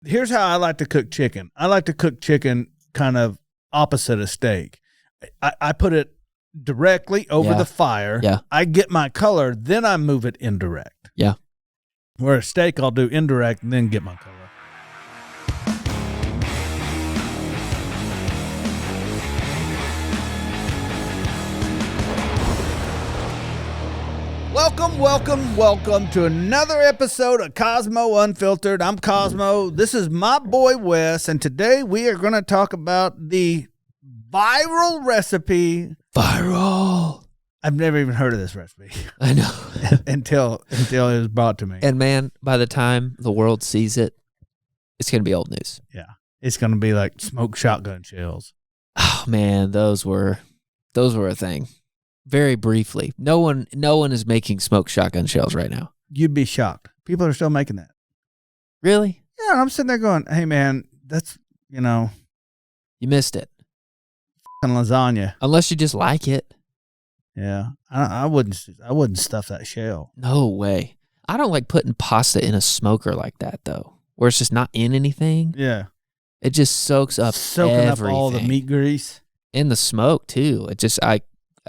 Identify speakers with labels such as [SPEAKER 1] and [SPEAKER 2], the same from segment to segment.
[SPEAKER 1] Here's how I like to cook chicken. I like to cook chicken kind of opposite of steak. I put it directly over the fire.
[SPEAKER 2] Yeah.
[SPEAKER 1] I get my color, then I move it indirect.
[SPEAKER 2] Yeah.
[SPEAKER 1] Where a steak, I'll do indirect and then get my color. Welcome to another episode of Kosmo Unfiltered. I'm Kosmo. This is my boy Wes, and today we are going to talk about the viral recipe.
[SPEAKER 2] Viral.
[SPEAKER 1] I've never even heard of this recipe.
[SPEAKER 2] I know.
[SPEAKER 1] until it was brought to me.
[SPEAKER 2] And man, by the time the world sees it, it's going to be old news.
[SPEAKER 1] Yeah. It's going to be like smoked shotgun shells.
[SPEAKER 2] Oh man, those were a thing. Very briefly. No one is making smoked shotgun shells right now.
[SPEAKER 1] You'd be shocked. People are still making that.
[SPEAKER 2] Really?
[SPEAKER 1] Yeah, I'm sitting there going, hey man, that's,
[SPEAKER 2] You missed it.
[SPEAKER 1] f***ing lasagna.
[SPEAKER 2] Unless you just like it.
[SPEAKER 1] Yeah. I wouldn't stuff that shell.
[SPEAKER 2] No way. I don't like putting pasta in a smoker like that though, where it's just not in anything.
[SPEAKER 1] Yeah.
[SPEAKER 2] It just soaks up
[SPEAKER 1] Soaking
[SPEAKER 2] everything.
[SPEAKER 1] up all the meat grease.
[SPEAKER 2] In the smoke too. It just, I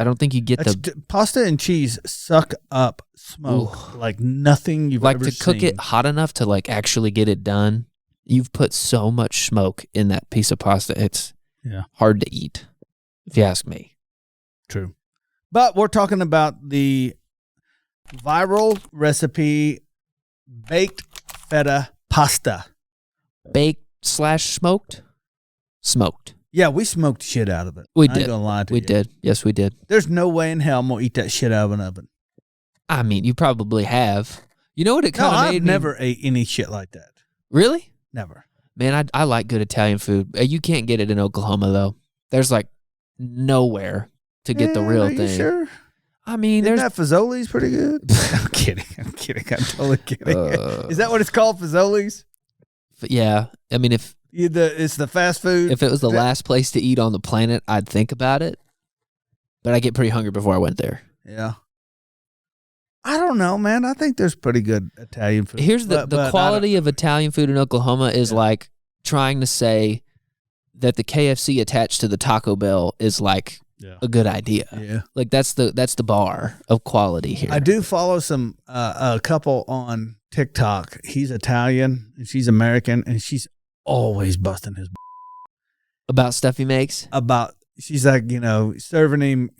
[SPEAKER 2] don't think you get
[SPEAKER 1] pasta and cheese suck up smoke like nothing you've ever seen.
[SPEAKER 2] Like to cook it hot enough to like actually get it done. You've put so much smoke in that piece of pasta. It's hard to eat, if you ask me.
[SPEAKER 1] True. But we're talking about the viral recipe baked feta pasta.
[SPEAKER 2] Baked/smoked? Smoked.
[SPEAKER 1] Yeah, we smoked shit out of it.
[SPEAKER 2] We
[SPEAKER 1] I
[SPEAKER 2] did.
[SPEAKER 1] ain't gonna lie to
[SPEAKER 2] we
[SPEAKER 1] you.
[SPEAKER 2] did. Yes, we did.
[SPEAKER 1] There's no way in hell I'm gonna eat that shit out of an oven.
[SPEAKER 2] I mean, you probably have. You know what it kind of made
[SPEAKER 1] I've never ate any shit like that.
[SPEAKER 2] Really?
[SPEAKER 1] Never.
[SPEAKER 2] Man, I like good Italian food. You can't get it in Oklahoma, though. There's like nowhere to get the real
[SPEAKER 1] are you
[SPEAKER 2] thing.
[SPEAKER 1] Sure?
[SPEAKER 2] I mean,
[SPEAKER 1] Isn't that Fazoli's pretty good? I'm kidding. I'm totally kidding. Is that what it's called, Fazoli's?
[SPEAKER 2] Yeah. I mean, if
[SPEAKER 1] it's the fast food.
[SPEAKER 2] If it was the last place to eat on the planet, I'd think about it. But I get pretty hungry before I went there.
[SPEAKER 1] Yeah. I don't know, man. I think there's pretty good Italian food.
[SPEAKER 2] Here's the quality of Italian food in Oklahoma is like trying to say that the KFC attached to the Taco Bell is like a good idea.
[SPEAKER 1] Yeah.
[SPEAKER 2] Like that's the bar of quality here.
[SPEAKER 1] I do follow some a couple on TikTok. He's Italian and she's American, and she's always busting his
[SPEAKER 2] about stuff he makes.
[SPEAKER 1] She's like, serving him,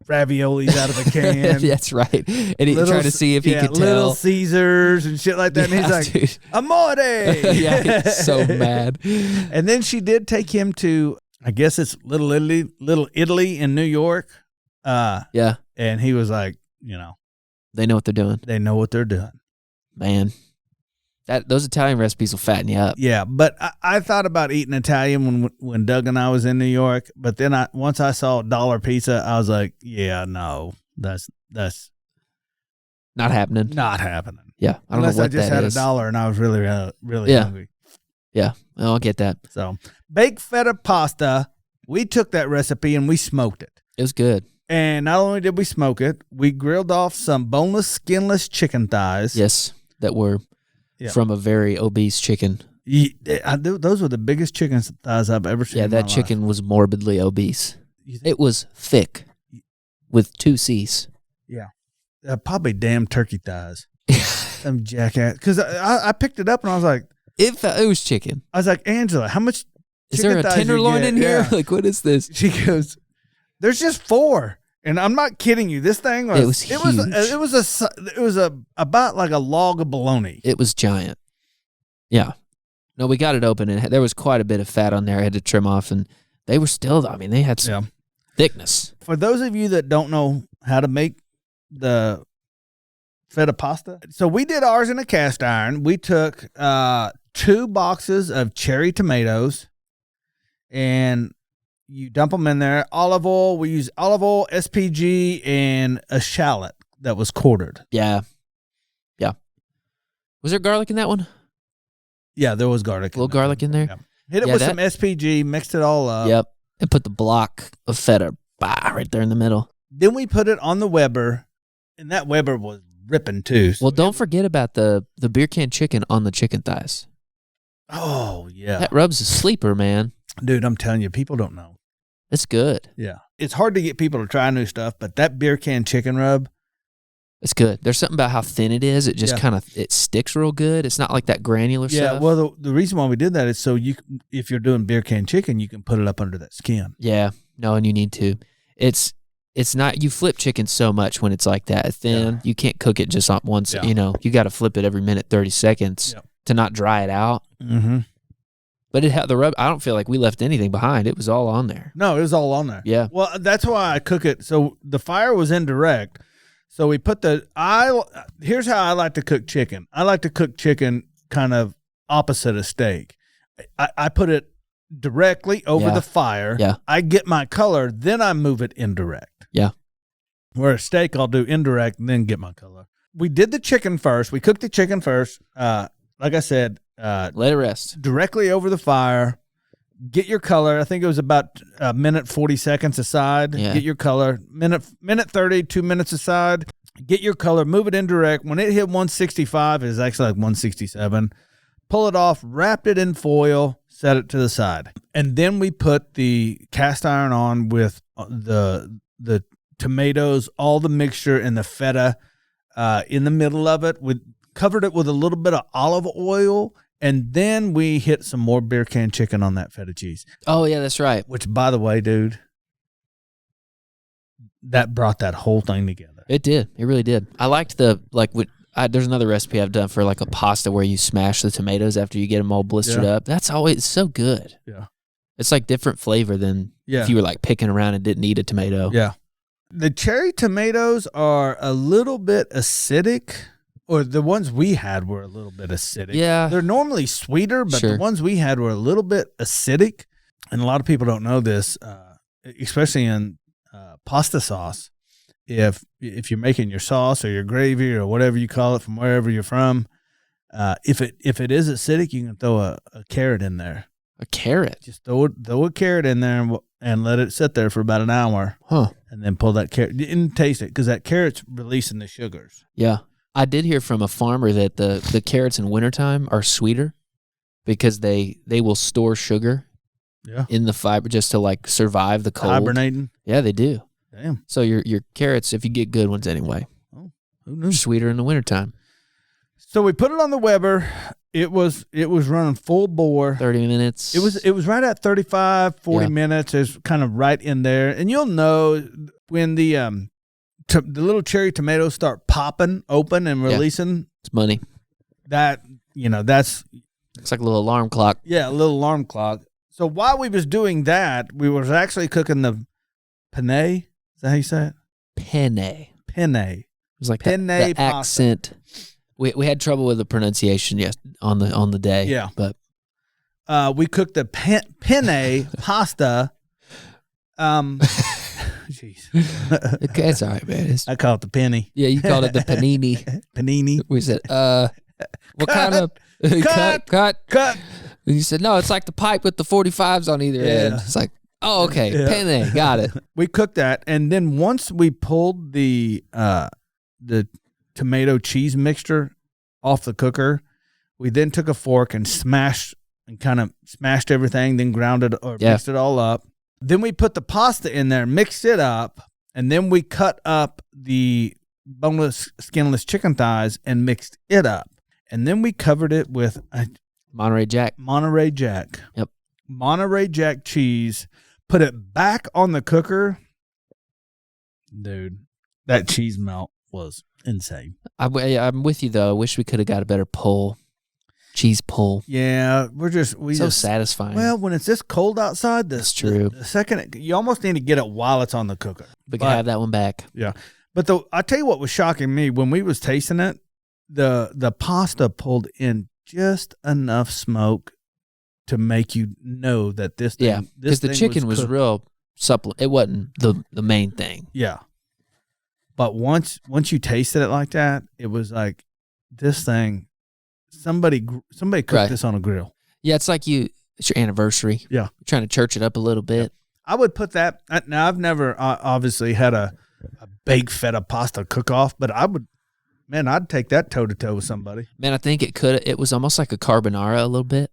[SPEAKER 1] raviolis out of a can.
[SPEAKER 2] That's right. And he tried to see if he could tell.
[SPEAKER 1] Little Caesars and shit like that. And he's like,
[SPEAKER 2] dude.
[SPEAKER 1] Amore.
[SPEAKER 2] Yeah, he's so mad.
[SPEAKER 1] And then she did take him to, I guess it's Little Italy in New York.
[SPEAKER 2] Yeah.
[SPEAKER 1] And he was like,
[SPEAKER 2] they know what they're doing.
[SPEAKER 1] They know what they're doing.
[SPEAKER 2] Man. Those Italian recipes will fatten you up.
[SPEAKER 1] Yeah, but I thought about eating Italian when Doug and I was in New York. But then once I saw dollar pizza, I was like, yeah, no, that's
[SPEAKER 2] not happening.
[SPEAKER 1] Not happening.
[SPEAKER 2] Yeah, I don't know what that is.
[SPEAKER 1] Unless I just had $1 and I was really, really hungry.
[SPEAKER 2] Yeah, I'll get that.
[SPEAKER 1] So, baked feta pasta, we took that recipe and we smoked it.
[SPEAKER 2] It was good.
[SPEAKER 1] And not only did we smoke it, we grilled off some boneless, skinless chicken thighs.
[SPEAKER 2] Yes, that were from a very obese chicken.
[SPEAKER 1] Those were the biggest chicken thighs I've ever seen.
[SPEAKER 2] Yeah, that chicken was morbidly obese. It was thick with 2 C's.
[SPEAKER 1] Yeah. Probably damn turkey thighs. Some jackass. Because I picked it up and I was like,
[SPEAKER 2] it was chicken.
[SPEAKER 1] I was like, Angela, how much
[SPEAKER 2] is there a tenderloin in here?
[SPEAKER 1] Yeah.
[SPEAKER 2] Like, what is this?
[SPEAKER 1] She goes, there's just 4. And I'm not kidding you. This thing was
[SPEAKER 2] huge.
[SPEAKER 1] It was about like a log of bologna.
[SPEAKER 2] It was giant. Yeah. No, we got it open and there was quite a bit of fat on there. I had to trim off, and they were still, I mean, they had some thickness.
[SPEAKER 1] For those of you that don't know how to make the feta pasta, so we did ours in a cast iron. We took 2 boxes of cherry tomatoes and you dump them in there. Olive oil. We use olive oil, SPG, and a shallot that was quartered.
[SPEAKER 2] Yeah. Yeah. Was there garlic in that one?
[SPEAKER 1] Yeah, there was garlic.
[SPEAKER 2] A little garlic in there?
[SPEAKER 1] Yeah. Hit it with some SPG, mixed it all up.
[SPEAKER 2] Yep. And put the block of feta right there in the middle.
[SPEAKER 1] Then we put it on the Weber, and that Weber was ripping too. So
[SPEAKER 2] well, don't forget about the beer can chicken on the chicken thighs.
[SPEAKER 1] Oh, yeah.
[SPEAKER 2] That rub's a sleeper, man.
[SPEAKER 1] Dude, I'm telling you, people don't know.
[SPEAKER 2] It's good.
[SPEAKER 1] Yeah. It's hard to get people to try new stuff, but that beer can chicken rub.
[SPEAKER 2] It's good. There's something about how thin it is. It just kind of, it sticks real good. It's not like that granular stuff.
[SPEAKER 1] Yeah, well, the reason why we did that is so if you're doing beer can chicken, you can put it up under that skin.
[SPEAKER 2] Yeah. No, and you need to. It's not, you flip chicken so much when it's like that thin. Yeah. You can't cook it just on once, you know, you got to flip it every minute, 30 seconds to not dry it out.
[SPEAKER 1] Mm-hmm.
[SPEAKER 2] But it had the rub. I don't feel like we left anything behind. It was all on there.
[SPEAKER 1] No, it was all on there.
[SPEAKER 2] Yeah.
[SPEAKER 1] Well, that's why I cook it. So the fire was indirect. So we put here's how I like to cook chicken. I like to cook chicken kind of opposite of steak. I put it directly over the fire.
[SPEAKER 2] Yeah.
[SPEAKER 1] I get my color, then I move it indirect.
[SPEAKER 2] Yeah.
[SPEAKER 1] Where a steak, I'll do indirect and then get my color. We did the chicken first. We cooked the chicken first. Like I said,
[SPEAKER 2] let it rest.
[SPEAKER 1] Directly over the fire. Get your color. I think it was about a minute 40 seconds aside.
[SPEAKER 2] Yeah.
[SPEAKER 1] Get your color. Minute 30, 2 minutes aside. Get your color. Move it indirect. When it hit 165, it was actually like 167. Pull it off. Wrapped it in foil. Set it to the side. And then we put the cast iron on with the tomatoes, all the mixture, and the feta in the middle of it. We covered it with a little bit of olive oil. And then we hit some more beer can chicken on that feta cheese.
[SPEAKER 2] Oh, yeah, that's right.
[SPEAKER 1] Which, by the way, dude, that brought that whole thing together.
[SPEAKER 2] It did. It really did. I liked there's another recipe I've done for like a pasta where you smash the tomatoes after you get them all blistered up. That's always so good.
[SPEAKER 1] Yeah.
[SPEAKER 2] It's like different flavor than if you were like picking around and didn't eat a tomato.
[SPEAKER 1] Yeah. The cherry tomatoes are a little bit acidic. Or the ones we had were a little bit acidic.
[SPEAKER 2] Yeah.
[SPEAKER 1] They're normally sweeter, but the ones we had were a little bit acidic. And a lot of people don't know this, especially in pasta sauce. If you're making your sauce or your gravy or whatever you call it from wherever you're from, if it is acidic, you can throw a carrot in there.
[SPEAKER 2] A carrot?
[SPEAKER 1] Just throw a carrot in there and let it sit there for about an hour.
[SPEAKER 2] Huh.
[SPEAKER 1] And then pull that carrot and taste it because that carrot's releasing the sugars.
[SPEAKER 2] Yeah. I did hear from a farmer that the carrots in wintertime are sweeter because they will store sugar in the fiber just to like survive the cold.
[SPEAKER 1] Hibernating?
[SPEAKER 2] Yeah, they do.
[SPEAKER 1] Damn.
[SPEAKER 2] So your carrots, if you get good ones anyway,
[SPEAKER 1] who knew?
[SPEAKER 2] Sweeter in the wintertime.
[SPEAKER 1] So we put it on the Weber. It was running full bore.
[SPEAKER 2] 30 minutes.
[SPEAKER 1] It was right at 35, 40 minutes. It's kind of right in there. And you'll know when the little cherry tomatoes start popping open and releasing.
[SPEAKER 2] It's money.
[SPEAKER 1] That's
[SPEAKER 2] it's like a little alarm clock.
[SPEAKER 1] Yeah, a little alarm clock. So while we was doing that, we was actually cooking the penne. Is that how you say it?
[SPEAKER 2] Penne.
[SPEAKER 1] It
[SPEAKER 2] was like the accent. We had trouble with the pronunciation on the day.
[SPEAKER 1] Yeah.
[SPEAKER 2] But
[SPEAKER 1] we cooked the penne pasta. Jeez.
[SPEAKER 2] Okay, it's all right, man.
[SPEAKER 1] I call it the penny.
[SPEAKER 2] Yeah, you called it the panini.
[SPEAKER 1] Panini.
[SPEAKER 2] We said, what kind of cut? And you said, no, it's like the pipe with the 45s on either end. It's like, oh, okay, penne, got it.
[SPEAKER 1] We cooked that, and then once we pulled the tomato cheese mixture off the cooker, we then took a fork and kind of smashed everything, then ground it or mixed it all up. Then we put the pasta in there, mixed it up, and then we cut up the boneless, skinless chicken thighs and mixed it up. And then we covered it with
[SPEAKER 2] Monterey Jack.
[SPEAKER 1] Yep. Monterey Jack cheese. Put it back on the cooker. Dude, that cheese melt was insane.
[SPEAKER 2] I'm with you, though. I wish we could have got a better pull. Cheese pull.
[SPEAKER 1] Yeah, so
[SPEAKER 2] satisfying.
[SPEAKER 1] Well, when it's this cold outside,
[SPEAKER 2] that's true.
[SPEAKER 1] The second you almost need to get it while it's on the cooker.
[SPEAKER 2] We can have that one back.
[SPEAKER 1] Yeah, but I tell you what was shocking me when we was tasting it, the pasta pulled in just enough smoke to make you know that this thing.
[SPEAKER 2] Yeah, because the chicken was real supple. It wasn't the main thing.
[SPEAKER 1] Yeah, but once you tasted it like that, it was like this thing. Somebody cooked this on a grill.
[SPEAKER 2] Yeah, it's like it's your anniversary.
[SPEAKER 1] Yeah.
[SPEAKER 2] You're trying to church it up a little bit.
[SPEAKER 1] I would put that. Now, I've never obviously had a baked feta pasta cook-off, but I'd take that toe-to-toe with somebody.
[SPEAKER 2] Man, I think it was almost like a carbonara a little bit.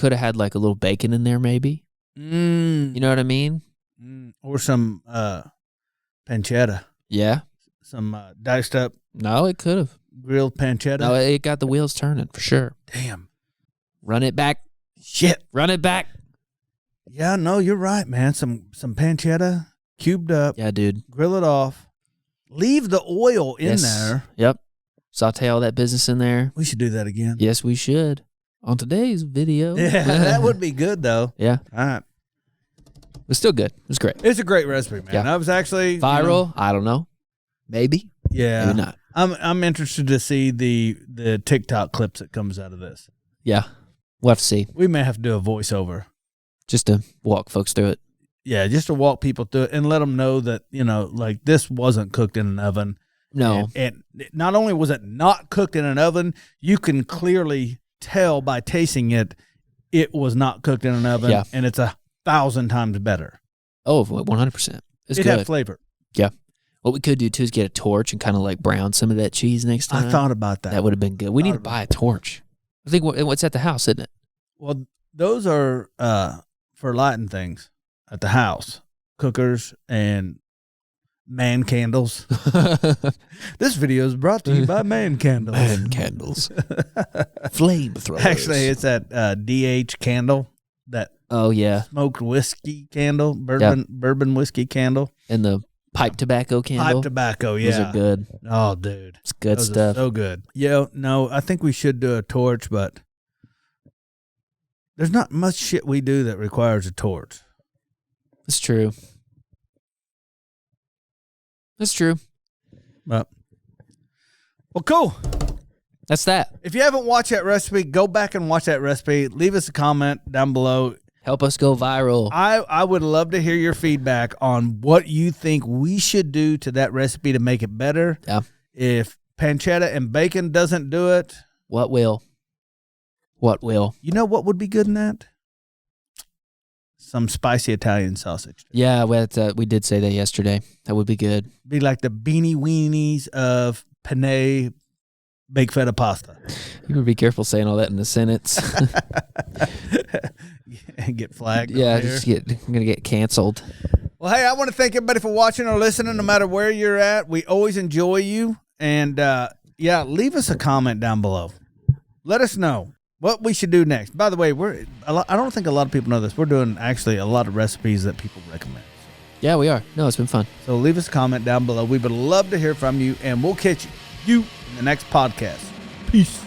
[SPEAKER 2] Could have had like a little bacon in there, maybe. You know what I mean?
[SPEAKER 1] Or some pancetta.
[SPEAKER 2] Yeah.
[SPEAKER 1] Some diced up.
[SPEAKER 2] No, it could have.
[SPEAKER 1] Grilled pancetta.
[SPEAKER 2] No, it got the wheels turning for sure.
[SPEAKER 1] Damn.
[SPEAKER 2] Run it back.
[SPEAKER 1] Shit.
[SPEAKER 2] Run it back.
[SPEAKER 1] Yeah, no, you're right, man. Some pancetta cubed up.
[SPEAKER 2] Yeah, dude.
[SPEAKER 1] Grill it off. Leave the oil in there.
[SPEAKER 2] Yep. Saute all that business in there.
[SPEAKER 1] We should do that again.
[SPEAKER 2] Yes, we should. On today's video.
[SPEAKER 1] Yeah, that would be good, though.
[SPEAKER 2] Yeah.
[SPEAKER 1] All right.
[SPEAKER 2] It was still good. It was great.
[SPEAKER 1] It's a great recipe, man.
[SPEAKER 2] Yeah.
[SPEAKER 1] I was actually
[SPEAKER 2] viral. I don't know. Maybe.
[SPEAKER 1] Yeah.
[SPEAKER 2] Maybe not.
[SPEAKER 1] I'm interested to see the TikTok clips that comes out of this.
[SPEAKER 2] Yeah. We'll have to see.
[SPEAKER 1] We may have to do a voiceover.
[SPEAKER 2] Just to walk folks through it.
[SPEAKER 1] Yeah, just to walk people through it and let them know that, like this wasn't cooked in an oven.
[SPEAKER 2] No.
[SPEAKER 1] And not only was it not cooked in an oven, you can clearly tell by tasting it, it was not cooked in an oven.
[SPEAKER 2] Yeah.
[SPEAKER 1] And it's 1,000 times better.
[SPEAKER 2] Oh, 100%. It's
[SPEAKER 1] it
[SPEAKER 2] good.
[SPEAKER 1] had flavor.
[SPEAKER 2] Yeah. What we could do, too, is get a torch and kind of like brown some of that cheese next time.
[SPEAKER 1] I thought about that.
[SPEAKER 2] That would have been good. We need to buy a torch. I think what's at the house, isn't it?
[SPEAKER 1] Well, those are for lighting things at the house. Cookers and man candles. This video is brought to you by man candles.
[SPEAKER 2] Man candles. Flamethrowers.
[SPEAKER 1] Actually, it's that DH candle. That smoked whiskey candle. Bourbon whiskey candle.
[SPEAKER 2] And the pipe tobacco candle.
[SPEAKER 1] Pipe tobacco, yeah.
[SPEAKER 2] Those are good.
[SPEAKER 1] Oh, dude.
[SPEAKER 2] It's good
[SPEAKER 1] Those
[SPEAKER 2] stuff.
[SPEAKER 1] Are so good. Yeah, no, I think we should do a torch, but there's not much shit we do that requires a torch.
[SPEAKER 2] It's true. That's true.
[SPEAKER 1] Well, cool.
[SPEAKER 2] That's that.
[SPEAKER 1] If you haven't watched that recipe, go back and watch that recipe. Leave us a comment down below.
[SPEAKER 2] Help us go viral.
[SPEAKER 1] I would love to hear your feedback on what you think we should do to that recipe to make it better.
[SPEAKER 2] Yeah.
[SPEAKER 1] If pancetta and bacon doesn't do it,
[SPEAKER 2] what will? What will?
[SPEAKER 1] You know what would be good in that? Some spicy Italian sausage.
[SPEAKER 2] Yeah, we did say that yesterday. That would be good.
[SPEAKER 1] Be like the beanie weenies of penne baked feta pasta.
[SPEAKER 2] You better be careful saying all that in a sentence.
[SPEAKER 1] And get flagged.
[SPEAKER 2] Yeah, I'm gonna get canceled.
[SPEAKER 1] Well, hey, I want to thank everybody for watching or listening, no matter where you're at. We always enjoy you, and leave us a comment down below. Let us know what we should do next. By the way, I don't think a lot of people know this. We're doing actually a lot of recipes that people recommend.
[SPEAKER 2] Yeah, we are. No, it's been fun.
[SPEAKER 1] So leave us a comment down below. We would love to hear from you, and we'll catch you in the next podcast. Peace.